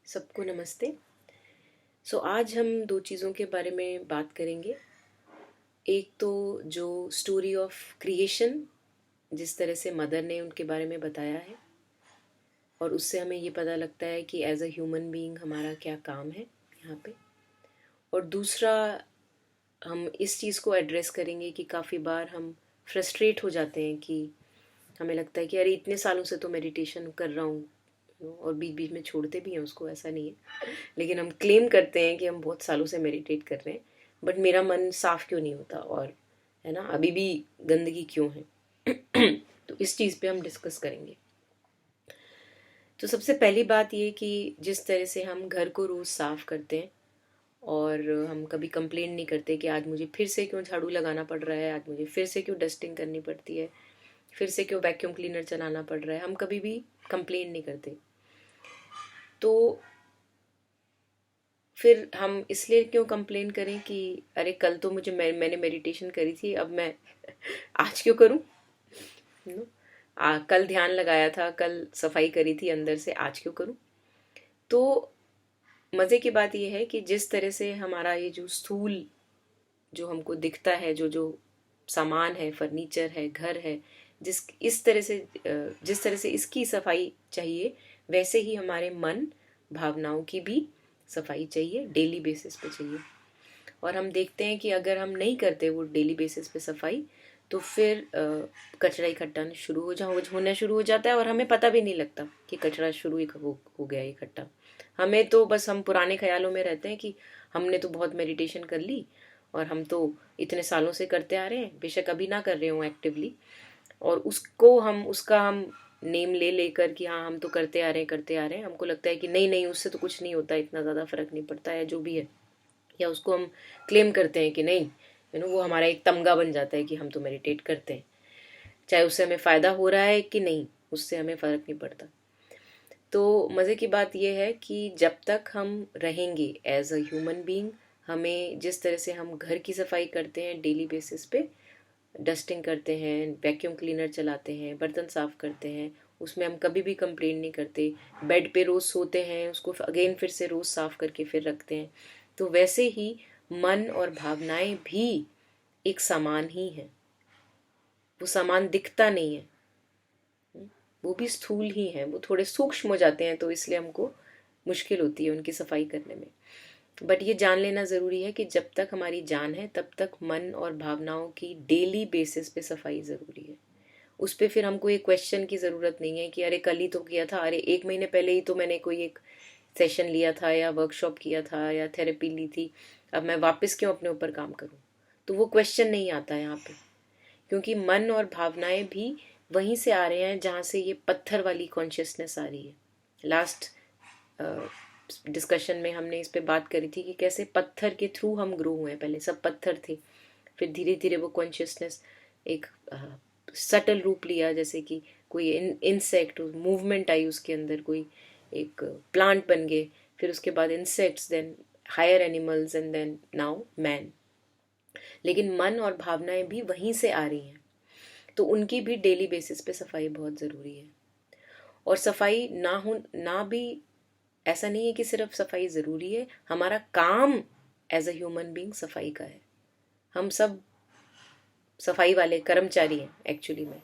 सबको नमस्ते। आज हम दो चीज़ों के बारे में बात करेंगे। एक तो जो स्टोरी ऑफ क्रिएशन, जिस तरह से मदर ने उनके बारे में बताया है, और उससे हमें ये पता लगता है कि एज अ ह्यूमन बीइंग हमारा क्या काम है यहाँ पे। और दूसरा, हम इस चीज़ को एड्रेस करेंगे कि काफ़ी बार हम फ्रस्ट्रेट हो जाते हैं कि हमें लगता है कि अरे इतने सालों से तो मेडिटेशन कर रहा हूँ, और बीच बीच में छोड़ते भी हैं उसको, ऐसा नहीं है। लेकिन हम क्लेम करते हैं कि हम बहुत सालों से मेडिटेट कर रहे हैं, बट मेरा मन साफ क्यों नहीं होता, और है ना, अभी भी गंदगी क्यों है। तो इस चीज़ पे हम डिस्कस करेंगे। तो सबसे पहली बात ये कि जिस तरह से हम घर को रोज़ साफ करते हैं, और हम कभी कंप्लेन नहीं करते कि आज मुझे फिर से क्यों झाड़ू लगाना पड़ रहा है, आज मुझे फिर से क्यों डस्टिंग करनी पड़ती है, फिर से क्यों वैक्यूम क्लीनर चलाना पड़ रहा है, हम कभी भी कंप्लेन नहीं करते। तो फिर हम इसलिए क्यों कंप्लेन करें कि अरे कल तो मैंने मेडिटेशन करी थी, अब मैं आज क्यों करूं। कल ध्यान लगाया था, कल सफाई करी थी अंदर से, आज क्यों करूं। तो मज़े की बात यह है कि जिस तरह से हमारा ये जो स्थूल जो हमको दिखता है, जो जो सामान है, फर्नीचर है, घर है, जिस तरह से इसकी सफाई चाहिए, वैसे ही हमारे मन भावनाओं की भी सफाई चाहिए, डेली बेसिस पे चाहिए। और हम देखते हैं कि अगर हम नहीं करते वो डेली बेसिस पे सफाई, तो फिर कचरा इकट्ठा होना शुरू हो जाता है, और हमें पता भी नहीं लगता कि कचरा शुरू ही हो गया इकट्ठा। हमें तो बस, हम पुराने ख्यालों में रहते हैं कि हमने तो बहुत मेडिटेशन कर ली, और हम तो इतने सालों से करते आ रहे हैं, बेशक अभी ना कर रहे हो एक्टिवली, और उसका हम नेम ले लेकर कि हाँ हम तो करते आ रहे हैं, हमको लगता है कि नहीं नहीं, उससे तो कुछ नहीं होता, इतना ज़्यादा फर्क नहीं पड़ता है, जो भी है। या उसको हम क्लेम करते हैं कि नहीं, वो हमारा एक तमगा बन जाता है कि हम तो मेडिटेट करते हैं, चाहे उससे हमें फ़ायदा हो रहा है कि नहीं, उससे हमें फ़र्क नहीं पड़ता। तो मज़े की बात यह है कि जब तक हम रहेंगे एज अ ह्यूमन बीइंग, हमें जिस तरह से हम घर की सफाई करते हैं डेली बेसिस पे, डस्टिंग करते हैं, वैक्यूम क्लीनर चलाते हैं, बर्तन साफ करते हैं, उसमें हम कभी भी कंप्लेन नहीं करते, बेड पे रोज़ सोते हैं, उसको अगेन फिर से रोज़ साफ करके फिर रखते हैं, तो वैसे ही मन और भावनाएं भी एक सामान ही है। वो सामान दिखता नहीं है, वो भी स्थूल ही है, वो थोड़े सूक्ष्म हो जाते हैं, तो इसलिए हमको मुश्किल होती है उनकी सफाई करने में। बट ये जान लेना ज़रूरी है कि जब तक हमारी जान है तब तक मन और भावनाओं की डेली बेसिस पे सफाई ज़रूरी है। उस पर फिर हमको एक क्वेश्चन की ज़रूरत नहीं है कि अरे कल ही तो किया था, अरे एक महीने पहले ही तो मैंने कोई एक सेशन लिया था, या वर्कशॉप किया था, या थेरेपी ली थी, अब मैं वापस क्यों अपने ऊपर काम करूं। तो वो क्वेश्चन नहीं आता यहाँ पे, क्योंकि मन और भावनाएं भी वहीं से आ रहे हैं जहाँ से ये पत्थर वाली कॉन्शियसनेस आ रही है। लास्ट डिस्कशन में हमने इस पे बात करी थी कि कैसे पत्थर के थ्रू हम ग्रो हुए हैं, पहले सब पत्थर थे, फिर धीरे धीरे वो कॉन्शियसनेस एक सटल रूप लिया, जैसे कि कोई इंसेक्ट, मूवमेंट आई उसके अंदर, कोई एक प्लांट बन गए, फिर उसके बाद insects, then higher animals, and then now man. लेकिन मन और भावनाएं भी वहीं से आ रही हैं, तो उनकी भी डेली बेसिस पे सफाई बहुत ज़रूरी है। और सफाई ना भी, ऐसा नहीं है कि सिर्फ सफाई ज़रूरी है, हमारा काम एज अ ह्यूमन बीइंग सफाई का है। हम सब सफाई वाले कर्मचारी हैं एक्चुअली में।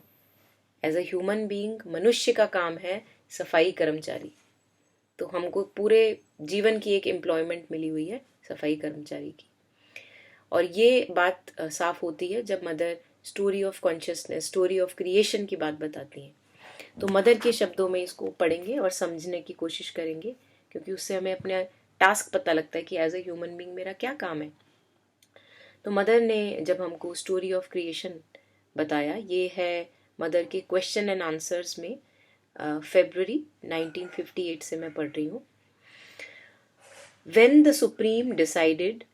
एज अ ह्यूमन बीइंग मनुष्य का काम है सफाई कर्मचारी। तो हमको पूरे जीवन की एक एम्प्लॉयमेंट मिली हुई है सफाई कर्मचारी की। और ये बात साफ होती है जब mother story of consciousness, story of creation की बात बताती हैं। तो मदर के शब्दों में इसको पढ़ेंगे और समझने की कोशिश करेंगे, क्योंकि उससे हमें अपना टास्क पता लगता है कि एज अ ह्यूमन बीइंग मेरा क्या काम है। तो मदर ने जब हमको स्टोरी ऑफ क्रिएशन बताया, ये है मदर के क्वेश्चन एंड आंसर्स में, फेब्रुवरी 1958 से मैं पढ़ रही हूँ। When the Supreme decided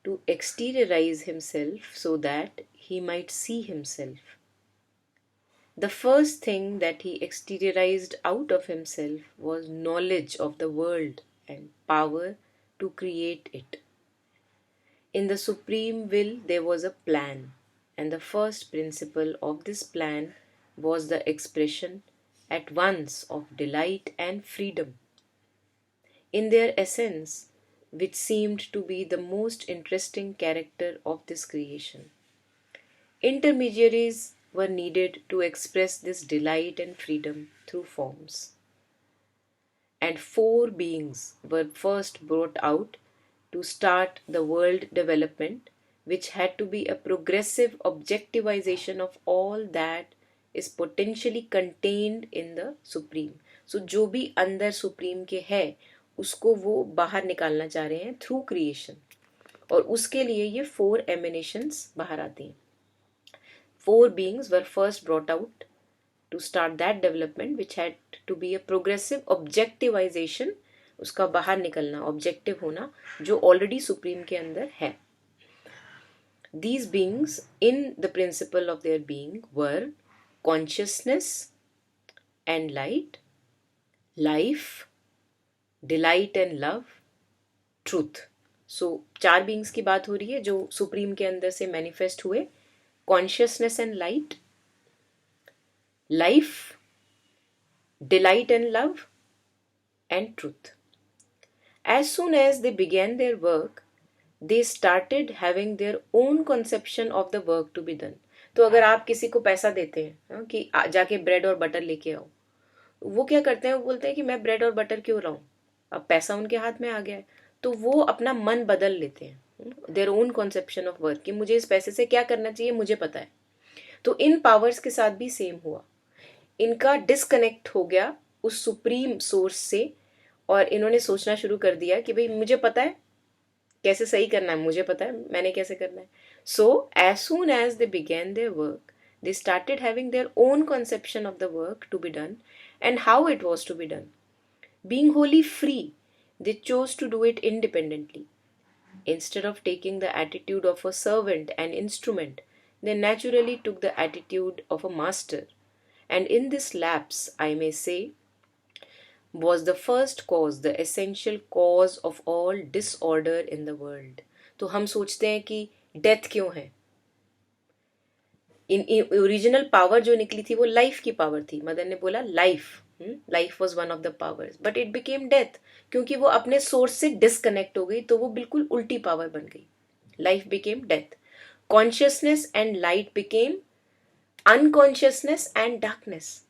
to exteriorize himself so that he might see himself, the first thing that he exteriorized out of himself was knowledge of the world and power to create it. In the supreme will there was a plan, and the first principle of this plan was the expression at once of delight and freedom. in their essence, which seemed to be the most interesting character of this creation. Intermediaries were needed to express this delight and freedom through forms. And four beings were first brought out to start the world development, which had to be a progressive objectivization of all that is potentially contained in the supreme. So जो भी अंदर supreme के है उसको वो बाहर निकालना चाह रहे हैं थ्रू क्रिएशन, और उसके लिए ये फोर एमिनेशंस बाहर आती हैं. Four beings were first brought out to start that development, which had to be a progressive objectivization, उसका बाहर निकलना, ऑब्जेक्टिव होना, जो ऑलरेडी सुप्रीम के अंदर है. These beings, in the principle of their being, were consciousness and light, life, delight and love, truth. So चार beings की बात हो रही है जो सुप्रीम के अंदर से मैनिफेस्ट हुए. Consciousness and light, life, delight and love, and truth. As soon as they began their work, they started having their own conception of the work to be done. तो अगर आप किसी को पैसा देते हैं कि जाके ब्रेड और बटर लेके आओ, वो क्या करते हैं, वो बोलते हैं कि मैं ब्रेड और बटर क्यों लाऊं, अब पैसा उनके हाथ में आ गया है, तो वो अपना मन बदल लेते हैं. Their own conception of work कि मुझे इस पैसे से क्या करना चाहिए मुझे पता है. तो इन पावर्स के साथ भी सेम हुआ. इनका डिस्कनेक्ट हो गया उस सुप्रीम सोर्स से, और इन्होंने सोचना शुरू कर दिया कि भाई मुझे पता है कैसे सही करना है, मुझे पता है मैंने कैसे करना है. So as soon as they begin their work, they started having their own conception of the work to be done and how it was to be done. Being wholly free, they chose to do it independently. Instead of taking the attitude of a servant and instrument, they naturally took the attitude of a master. And in this lapse, I may say, was the first cause, the essential cause of all disorder in the world. तो हम सोचते हैं कि death क्यों है. In original power जो निकली थी वो लाइफ की पावर थी. मदर ने बोला life was one of the powers, but it became death, क्योंकि वो अपने सोर्स से डिस्कनेक्ट हो गई तो वो बिल्कुल उल्टी पावर बन गई. Life became death. Consciousness and light became unconsciousness and darkness.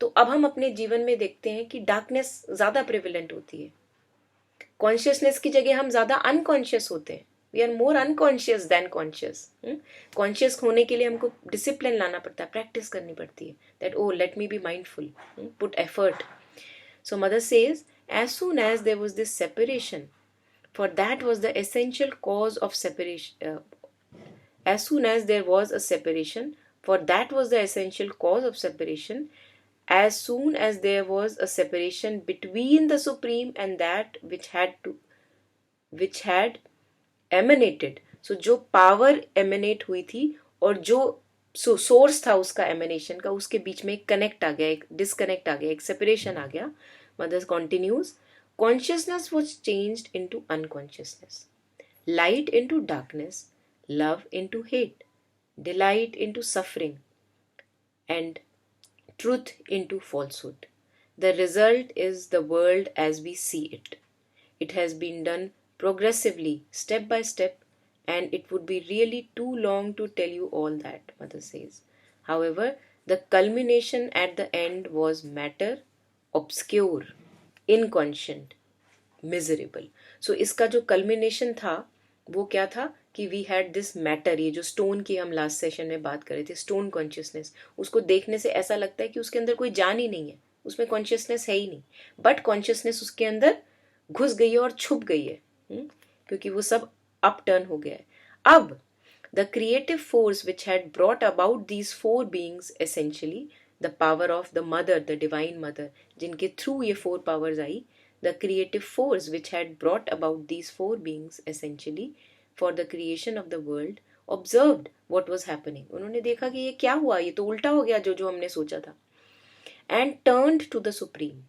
तो अब हम अपने जीवन में देखते हैं कि डार्कनेस ज्यादा प्रिविलेंट होती है. कॉन्शियसनेस की जगह हम ज्यादा अनकॉन्शियस होते हैं. We are more unconscious than conscious. Conscious होने के लिए हमको डिसिप्लिन लाना पड़ता है, प्रैक्टिस करनी पड़ती है. That oh let me be mindful, put effort. So mother says as soon as there was this separation, for that was the essential cause of separation. As soon as there was a separation, for that was the essential cause of separation. As soon as there was a separation between the supreme and that which had emanated. So जो power emanate हुई थी और जो source था उसका ammunition का, उसके बीच में एक कनेक्ट आ गया, एक डिसकनेक्ट आ गया, एक सेपरेशन आ गया. Mother continues, consciousness was changed into unconsciousness, light into darkness, love into hate, delight into suffering, and truth into falsehood. The result is the world as we see it. It has been done progressively, step by step, and it would be really too long to tell you all that, Mother says. However, the culmination at the end was matter, obscure, inconscient, miserable. So इसका जो culmination था वो क्या था कि we had this matter, ये जो stone की हम लास्ट सेशन में बात कर रहे थे, स्टोन कॉन्शियसनेस. उसको देखने से ऐसा लगता है कि उसके अंदर कोई जान ही नहीं है, उसमें कॉन्शियसनेस है ही नहीं, बट कॉन्शियसनेस उसके अंदर घुस गई है और छुप गई है, क्योंकि वो सब अप टर्न हो गया है. अब the creative force which had brought about these four beings, essentially the power of the mother, the divine mother, जिनके थ्रू ये four powers I, the creative force which had brought about these four beings essentially for the creation of the world observed what was happening. उन्होंने देखा कि ये क्या हुआ, ये तो उल्टा हो गया जो हमने सोचा था, and turned to the supreme.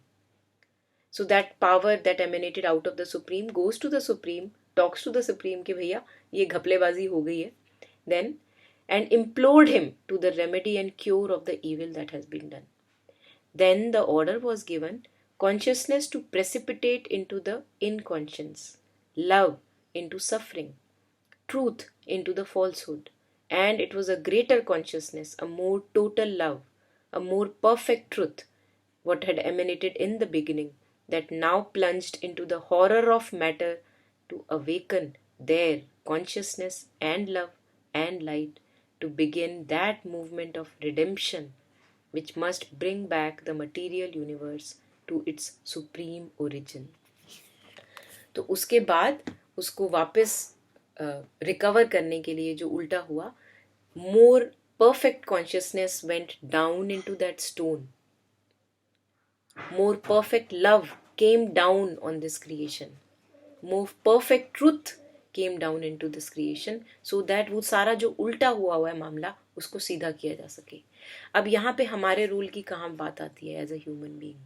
So that power that emanated out of the supreme goes to the supreme, talks to the supreme कि भैया ये घपलेबाजी हो गई है, then and implored him to the remedy and cure of the evil that has been done. Then the order was given consciousness to precipitate into the inconscience, love into suffering, truth into the falsehood. And it was a greater consciousness, a more total love, a more perfect truth, what had emanated in the beginning, that now plunged into the horror of matter to awaken there consciousness and love and light, to begin that movement of redemption which must bring back the material universe to its supreme origin. तो उसके बाद उसको वापस recover करने के लिए जो उल्टा हुआ, मोर perfect consciousness went down into that stone. More perfect love came down on this creation. More perfect truth came down into this creation, so that वो सारा जो उल्टा हुआ है मामला उसको सीधा किया जा सके. अब यहाँ पे हमारे रूल की कहाँ बात आती है एज अ ह्यूमन बीइंग?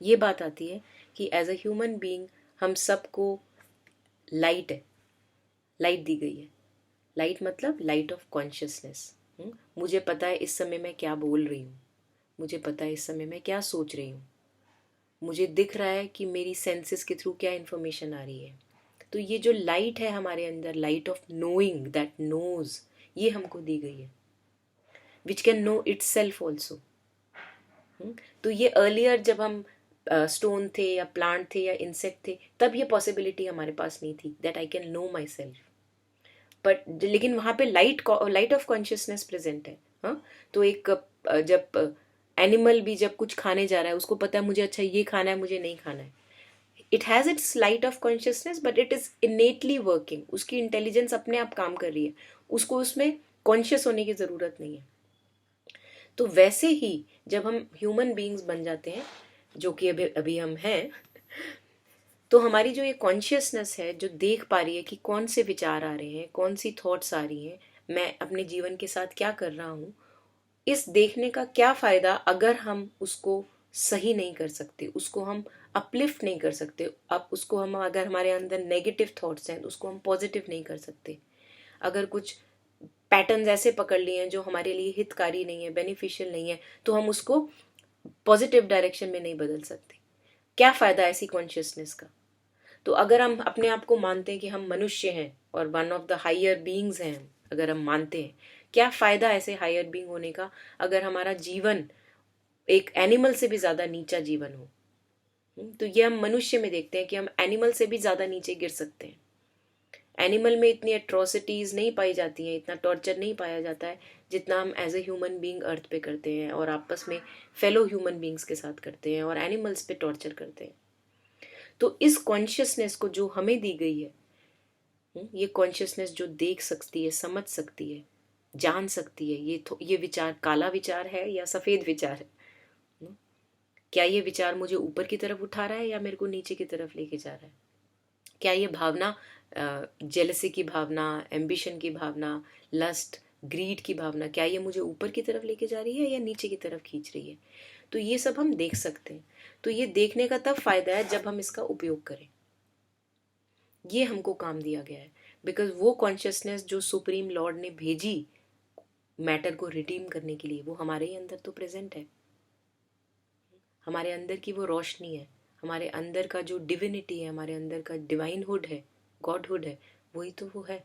ये बात आती है कि एज अ ह्यूमन बीइंग हम सबको लाइट है, लाइट दी गई है. लाइट मतलब लाइट ऑफ कॉन्शियसनेस. मुझे पता है इस समय मैं क्या बोल रही हूँ, मुझे पता है इस समय मैं क्या सोच रही हूँ, मुझे दिख रहा है कि मेरी सेंसेस के थ्रू क्या इन्फॉर्मेशन आ रही है. तो ये जो लाइट है हमारे अंदर, light of knowing that knows, ये हमको दी गई है, which can know itself also. तो ये अर्लियर जब हम स्टोन थे या प्लांट थे या इंसेक्ट थे, तब ये पॉसिबिलिटी हमारे पास नहीं थी that I can know my self. But लेकिन वहाँ पे लाइट ऑफ कॉन्शियसनेस प्रेजेंट है. हाँ, तो एक जब एनिमल भी जब कुछ खाने जा रहा है, उसको पता है मुझे अच्छा ये खाना है, मुझे नहीं खाना है. It has its light of consciousness but it is innately working. उसकी इंटेलिजेंस अपने आप काम कर रही है, उसको उसमें कॉन्शियस होने की ज़रूरत नहीं है. तो वैसे ही जब हम ह्यूमन बीइंग्स बन जाते हैं, जो कि अभी अभी हम हैं, तो हमारी जो ये कॉन्शियसनेस है जो देख पा रही है कि कौन से विचार आ रहे हैं, कौन सी थॉट्स आ रही हैं, मैं अपने जीवन के साथ क्या कर रहा हूँ, इस देखने का क्या फ़ायदा अगर हम उसको सही नहीं कर सकते, उसको हम अपलिफ्ट नहीं कर सकते. अब उसको हम, अगर हमारे अंदर नेगेटिव थॉट्स हैं, उसको हम पॉजिटिव नहीं कर सकते. अगर कुछ पैटर्न्स ऐसे पकड़ लिए हैं जो हमारे लिए हितकारी नहीं है, बेनिफिशियल नहीं है, तो हम उसको पॉजिटिव डायरेक्शन में नहीं बदल सकते. क्या फ़ायदा ऐसी कॉन्शियसनेस का? तो अगर हम अपने आप को मानते हैं कि हम मनुष्य हैं और one of the higher beings हैं, अगर हम मानते हैं, क्या फ़ायदा ऐसे हायर बीइंग होने का अगर हमारा जीवन एक एनिमल से भी ज़्यादा नीचा जीवन हो. तो ये हम मनुष्य में देखते हैं कि हम एनिमल से भी ज़्यादा नीचे गिर सकते हैं. एनिमल में इतनी एट्रोसिटीज़ नहीं पाई जाती हैं, इतना टॉर्चर नहीं पाया जाता है जितना हम एज ए ह्यूमन बीइंग अर्थ पे करते हैं और आपस में फेलो ह्यूमन बीइंग्स के साथ करते हैं और एनिमल्स पे टॉर्चर करते हैं. तो इस कॉन्शियसनेस को जो हमें दी गई है, ये कॉन्शियसनेस जो देख सकती है, समझ सकती है, जान सकती है ये विचार काला विचार है या सफ़ेद विचार है, क्या ये विचार मुझे ऊपर की तरफ उठा रहा है या मेरे को नीचे की तरफ लेके जा रहा है, क्या ये भावना जेलसी की भावना, एम्बिशन की भावना, लस्ट, ग्रीड की भावना, क्या ये मुझे ऊपर की तरफ लेके जा रही है या नीचे की तरफ खींच रही है. तो ये सब हम देख सकते हैं. तो ये देखने का तब फायदा है जब हम इसका उपयोग करें. ये हमको काम दिया गया है बिकॉज वो कॉन्शियसनेस जो सुप्रीम लॉर्ड ने भेजी मैटर को रिडीम करने के लिए, वो हमारे ही अंदर तो प्रेजेंट है. हमारे अंदर की वो रोशनी है, हमारे अंदर का जो डिविनिटी है, हमारे अंदर का डिवाइनहुड है, गॉडहुड है, वही तो वो है.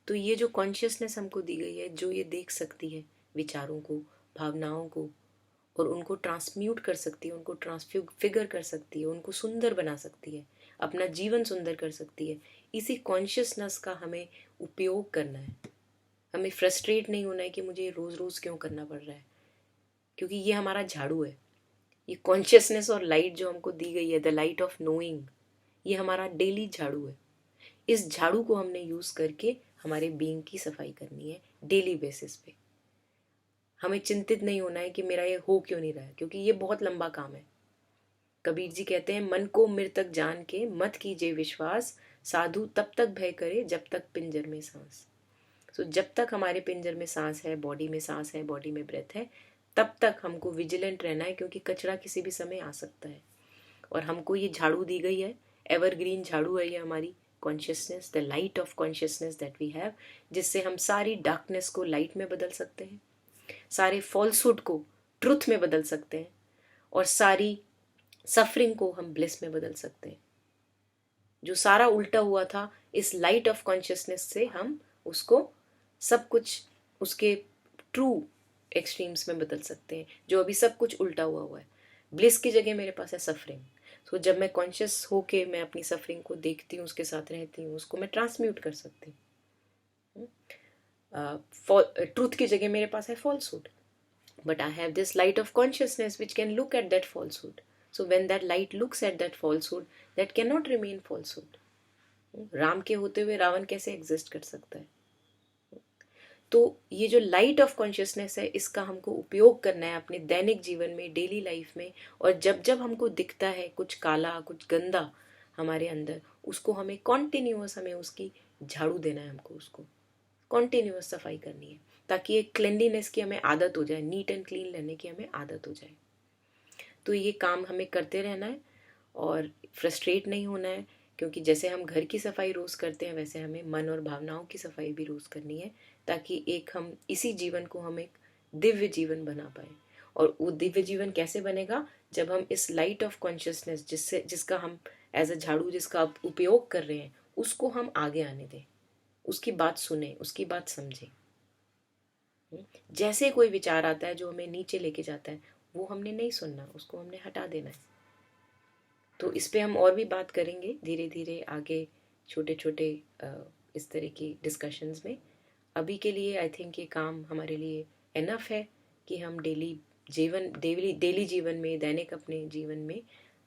तो ये जो कॉन्शियसनेस हमको दी गई है, जो ये देख सकती है विचारों को, भावनाओं को, और उनको ट्रांसम्यूट कर सकती है, उनको ट्रांसफिगर कर सकती है, उनको सुंदर बना सकती है, अपना जीवन सुंदर कर सकती है. इसी कॉन्शियसनेस का हमें उपयोग करना है. हमें फ्रस्ट्रेट नहीं होना है कि मुझे रोज़ रोज़ क्यों करना पड़ रहा है, क्योंकि ये हमारा झाड़ू है. ये कॉन्शियसनेस और लाइट जो हमको दी गई है, द लाइट ऑफ नोइंग, ये हमारा डेली झाड़ू है. इस झाड़ू को हमने यूज़ करके हमारे बीइंग की सफाई करनी है डेली बेसिस पे. हमें चिंतित नहीं होना है कि मेरा ये हो क्यों नहीं रहा है, क्योंकि ये बहुत लंबा काम है. कबीर जी कहते हैं, मन को मृतक जान के मत कीजिए विश्वास, साधु तब तक भय करे जब तक पिंजर में सांस. सो जब तक हमारे पिंजर में सांस है, बॉडी में सांस है, बॉडी में ब्रेथ है, तब तक हमको विजिलेंट रहना है, क्योंकि कचरा किसी भी समय आ सकता है. और हमको ये झाड़ू दी गई है, एवरग्रीन झाड़ू है ये हमारी consciousness, the light of consciousness that we have, जिससे हम सारी डार्कनेस को लाइट में बदल सकते हैं, सारे फॉल्सहुड को ट्रुथ में बदल सकते हैं, और सारी सफरिंग को हम ब्लिस में बदल सकते हैं। जो सारा उल्टा हुआ था, इस लाइट ऑफ कॉन्शियसनेस से हम उसको सब कुछ उसके ट्रू एक्सट्रीम्स में बदल सकते हैं। जो अभी सब कुछ उल्टा हुआ है, ब्लिस की जगह मेरे पास है सफरिंग। तो जब मैं कॉन्शियस होके मैं अपनी सफरिंग को देखती हूँ, उसके साथ रहती हूँ, उसको मैं ट्रांसम्यूट कर सकती हूँ। ट्रूथ की जगह मेरे पास है falsehood, but I have this light of consciousness which can look at that falsehood. So when that light looks at that falsehood, that cannot remain falsehood. Ram के होते हुए रावण कैसे एग्जिस्ट कर सकता है? तो ये जो लाइट ऑफ कॉन्शियसनेस है, इसका हमको उपयोग करना है अपने दैनिक जीवन में, डेली लाइफ में। और जब जब हमको दिखता है कुछ काला, कुछ गंदा हमारे अंदर, उसको हमें कॉन्टिन्यूअस, हमें उसकी झाड़ू देना है, हमको उसको कॉन्टिन्यूअस सफाई करनी है, ताकि एक क्लेंलीनेस की हमें आदत हो जाए, नीट एंड क्लीन रहने की हमें आदत हो जाए। तो ये काम हमें करते रहना है और फ्रस्ट्रेट नहीं होना है, क्योंकि जैसे हम घर की सफाई रोज़ करते हैं, वैसे हमें मन और भावनाओं की सफाई भी रोज़ करनी है, ताकि एक हम इसी जीवन को हम एक दिव्य जीवन बना पाए। और वो दिव्य जीवन कैसे बनेगा? जब हम इस लाइट ऑफ कॉन्शियसनेस, जिसका हम एज अ झाड़ू जिसका उपयोग कर रहे हैं, उसको हम आगे आने दें, उसकी बात सुने, उसकी बात समझें। जैसे कोई विचार आता है जो हमें नीचे लेके जाता है, वो हमने नहीं सुनना, उसको हमने हटा देना है। तो इस पे हम और भी बात करेंगे धीरे धीरे आगे, छोटे छोटे इस तरह की डिस्कशंस में। अभी के लिए आई थिंक ये काम हमारे लिए एनफ है कि हम डेली जीवन में, दैनिक अपने जीवन में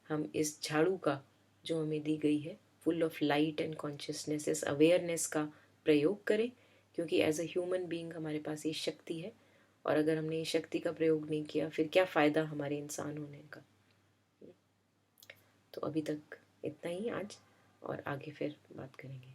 हम इस झाड़ू का जो हमें दी गई है, full of light and consciousness, इस अवेयरनेस का प्रयोग करें। क्योंकि एज अ ह्यूमन बीइंग हमारे पास ये शक्ति है, और अगर हमने ये शक्ति का प्रयोग नहीं किया, फिर क्या फ़ायदा हमारे इंसान होने का। तो अभी तक इतना ही आज, और आगे फिर बात करेंगे।